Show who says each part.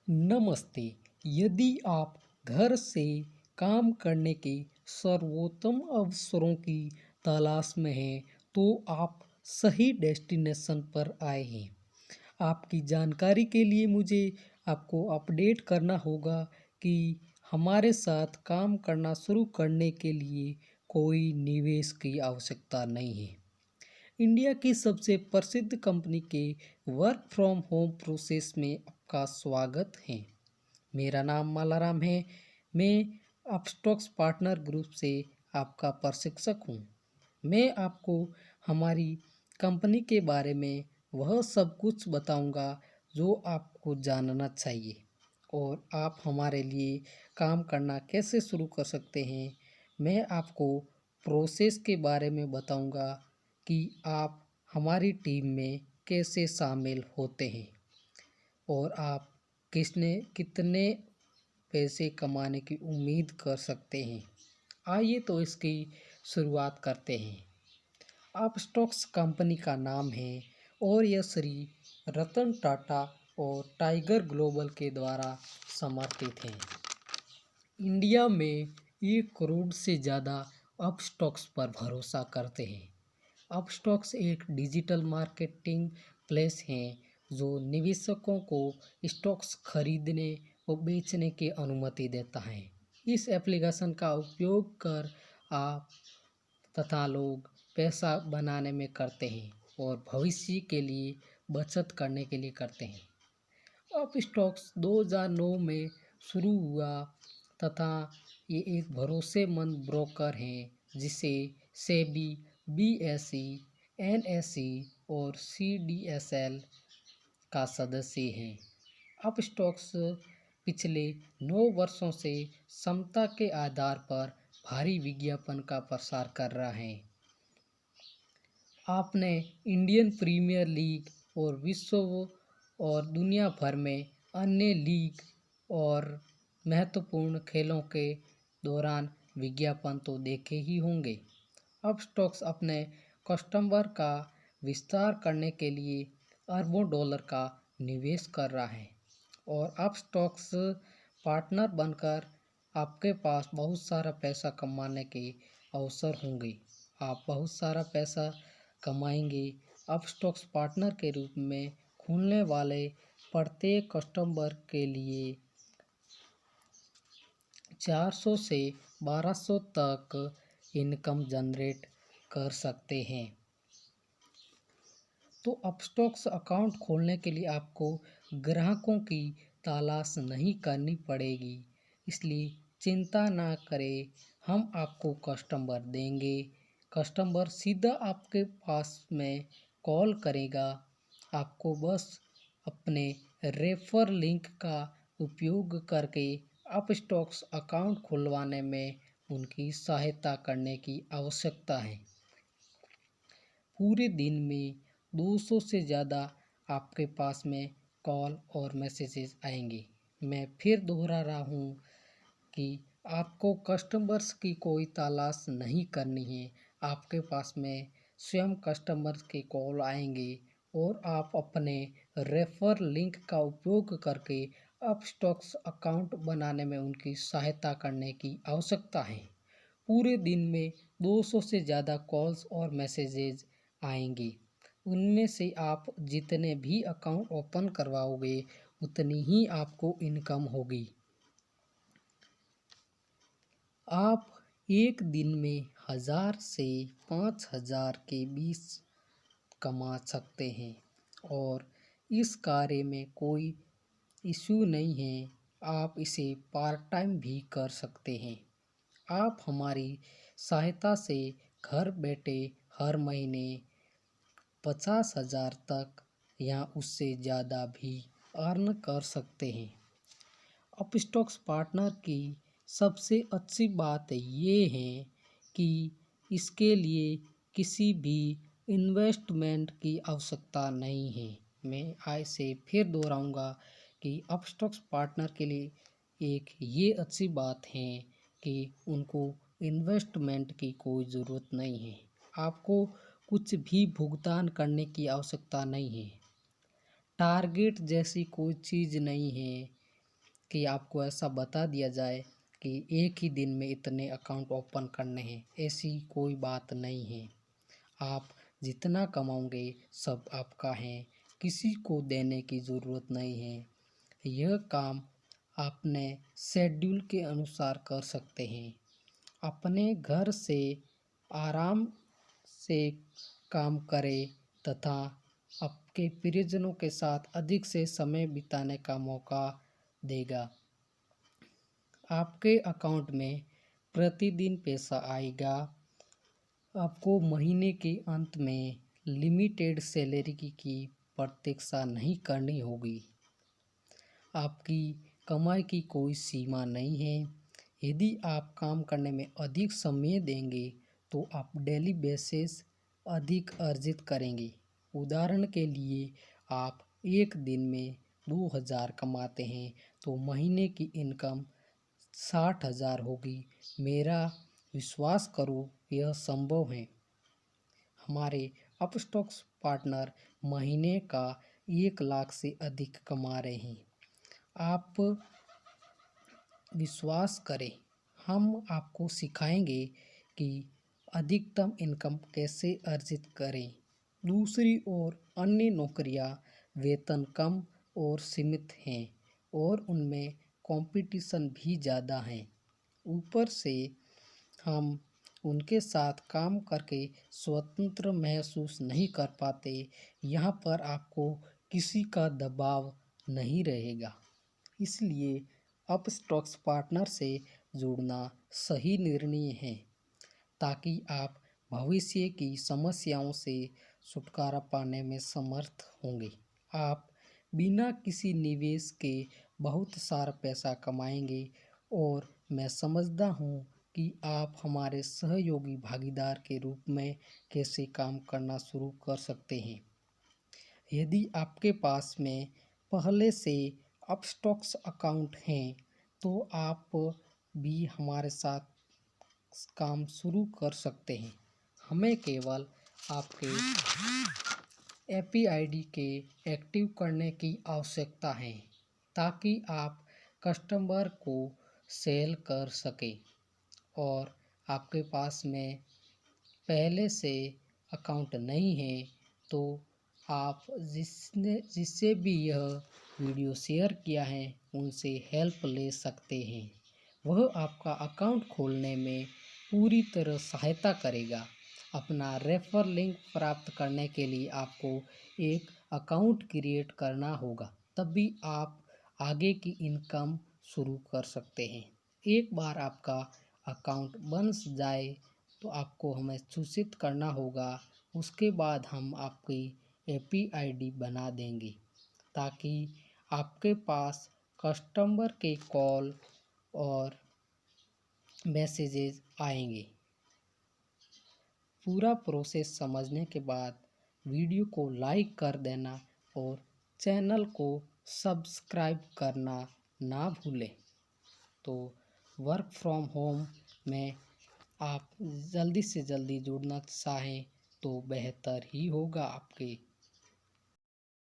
Speaker 1: नमस्ते। यदि आप घर से काम करने के सर्वोत्तम अवसरों की तलाश में हैं, तो आप सही डेस्टिनेशन पर आए हैं। आपकी जानकारी के लिए मुझे आपको अपडेट करना होगा कि हमारे साथ काम करना शुरू करने के लिए कोई निवेश की आवश्यकता नहीं है। इंडिया की सबसे प्रसिद्ध कंपनी के वर्क फ्रॉम होम प्रोसेस में आपका स्वागत है। मेरा नाम मालाराम है। मैं अपस्टॉक्स पार्टनर ग्रुप से आपका प्रशिक्षक हूँ। मैं आपको हमारी कंपनी के बारे में वह सब कुछ बताऊंगा जो आपको जानना चाहिए और आप हमारे लिए काम करना कैसे शुरू कर सकते हैं। मैं आपको प्रोसेस के बारे में बताऊंगा कि आप हमारी टीम में कैसे शामिल होते हैं और आप कितने पैसे कमाने की उम्मीद कर सकते हैं। आइए तो इसकी शुरुआत करते हैं। अपस्टॉक्स कंपनी का नाम है और यह श्री रतन टाटा और टाइगर ग्लोबल के द्वारा समर्थित है। इंडिया में 1 करोड़ से ज़्यादा अपस्टॉक्स पर भरोसा करते हैं। अपस्टॉक्स एक डिजिटल मार्केटिंग प्लेस है जो निवेशकों को स्टॉक्स खरीदने और बेचने की अनुमति देता है। इस एप्लीकेशन का उपयोग कर आप तथा लोग पैसा बनाने में करते हैं और भविष्य के लिए बचत करने के लिए करते हैं। अपस्टॉक्स 2009 में शुरू हुआ तथा ये एक भरोसेमंद ब्रोकर हैं जिसे सेबी, बीएसई, एनएसई और सीडीएसएल का सदस्य हैं। अपस्टॉक्स पिछले 9 वर्षों से क्षमता के आधार पर भारी विज्ञापन का प्रसार कर रहा है। आपने इंडियन प्रीमियर लीग और विश्व और दुनिया भर में अन्य लीग और महत्वपूर्ण खेलों के दौरान विज्ञापन तो देखे ही होंगे। अपस्टॉक्स अपने कस्टमर का विस्तार करने के लिए अरबों डॉलर का निवेश कर रहा है और अपस्टॉक्स पार्टनर बनकर आपके पास बहुत सारा पैसा कमाने के अवसर होंगे। आप बहुत सारा पैसा कमाएंगे। अपस्टॉक्स पार्टनर के रूप में खुलने वाले प्रत्येक कस्टमर के लिए 400 से 1200 तक इनकम जनरेट कर सकते हैं। तो अपस्टॉक्स अकाउंट खोलने के लिए आपको ग्राहकों की तलाश नहीं करनी पड़ेगी, इसलिए चिंता ना करें। हम आपको कस्टमर देंगे। कस्टमर सीधा आपके पास में कॉल करेगा। आपको बस अपने रेफर लिंक का उपयोग करके अपस्टॉक्स अकाउंट खुलवाने में उनकी सहायता करने की आवश्यकता है। पूरे दिन में 200 से ज़्यादा आपके पास में कॉल और मैसेजेस आएंगे। मैं फिर दोहरा रहा हूँ कि आपको कस्टमर्स की कोई तलाश नहीं करनी है। आपके पास में स्वयं कस्टमर्स के कॉल आएंगे और आप अपने रेफर लिंक का उपयोग करके अपस्टॉक्स अकाउंट बनाने में उनकी सहायता करने की आवश्यकता है। पूरे दिन में 200 से ज़्यादा कॉल्स और मैसेजेस आएंगे। उनमें से आप जितने भी अकाउंट ओपन करवाओगे उतनी ही आपको इनकम होगी। आप एक दिन में 1000 से 5000 के बीच कमा सकते हैं और इस कार्य में कोई इश्यू नहीं है। आप इसे पार्ट टाइम भी कर सकते हैं। आप हमारी सहायता से घर बैठे हर महीने 50,000 तक या उससे ज़्यादा भी अर्न कर सकते हैं। अपस्टॉक्स पार्टनर की सबसे अच्छी बात ये है कि इसके लिए किसी भी इन्वेस्टमेंट की आवश्यकता नहीं है। मैं आज से फिर दोहराऊंगा कि अपस्टॉक्स पार्टनर के लिए एक ये अच्छी बात है कि उनको इन्वेस्टमेंट की कोई ज़रूरत नहीं है। आपको कुछ भी भुगतान करने की आवश्यकता नहीं है। टारगेट जैसी कोई चीज़ नहीं है कि आपको ऐसा बता दिया जाए कि एक ही दिन में इतने अकाउंट ओपन करने हैं। ऐसी कोई बात नहीं है। आप जितना कमाओगे सब आपका है, किसी को देने की ज़रूरत नहीं है। यह काम अपने शेड्यूल के अनुसार कर सकते हैं। अपने घर से आराम से काम करें तथा आपके प्रियजनों के साथ अधिक से समय बिताने का मौका देगा। आपके अकाउंट में प्रतिदिन पैसा आएगा। आपको महीने के अंत में लिमिटेड सैलरी की प्रतीक्षा नहीं करनी होगी। आपकी कमाई की कोई सीमा नहीं है। यदि आप काम करने में अधिक समय देंगे तो आप डेली बेसिस अधिक अर्जित करेंगे। उदाहरण के लिए आप एक दिन में 2000 कमाते हैं तो महीने की इनकम 60,000 होगी। मेरा विश्वास करो, यह संभव है। हमारे अपस्टॉक्स पार्टनर महीने का 1 लाख से अधिक कमा रहे हैं। आप विश्वास करें, हम आपको सिखाएंगे कि अधिकतम इनकम कैसे अर्जित करें। दूसरी ओर अन्य नौकरियां वेतन कम और सीमित हैं और उनमें कंपटीशन भी ज़्यादा है। ऊपर से हम उनके साथ काम करके स्वतंत्र महसूस नहीं कर पाते। यहाँ पर आपको किसी का दबाव नहीं रहेगा। इसलिए अपस्टॉक्स पार्टनर से जुड़ना सही निर्णय है ताकि आप भविष्य की समस्याओं से छुटकारा पाने में समर्थ होंगे। आप बिना किसी निवेश के बहुत सारा पैसा कमाएंगे और मैं समझता हूँ कि आप हमारे सहयोगी भागीदार के रूप में कैसे काम करना शुरू कर सकते हैं। यदि आपके पास में पहले से अपस्टॉक्स अकाउंट हैं तो आप भी हमारे साथ काम शुरू कर सकते हैं। हमें केवल आपके APID के एक्टिव करने की आवश्यकता है ताकि आप कस्टमर को सेल कर सकें और आपके पास में पहले से अकाउंट नहीं है तो आप जिससे भी यह वीडियो शेयर किया है उनसे हेल्प ले सकते हैं। वह आपका अकाउंट खोलने में पूरी तरह सहायता करेगा। अपना रेफर लिंक प्राप्त करने के लिए आपको एक अकाउंट क्रिएट करना होगा, तभी आप आगे की इनकम शुरू कर सकते हैं। एक बार आपका अकाउंट बन जाए तो आपको हमें सूचित करना होगा। उसके बाद हम आपकी APID बना देंगे ताकि आपके पास कस्टमर के कॉल और मैसेजेस आएंगे। पूरा प्रोसेस समझने के बाद वीडियो को लाइक कर देना और चैनल को सब्सक्राइब करना ना भूलें। तो वर्क फ्रॉम होम में आप जल्दी से जल्दी जुड़ना चाहें तो बेहतर ही होगा आपके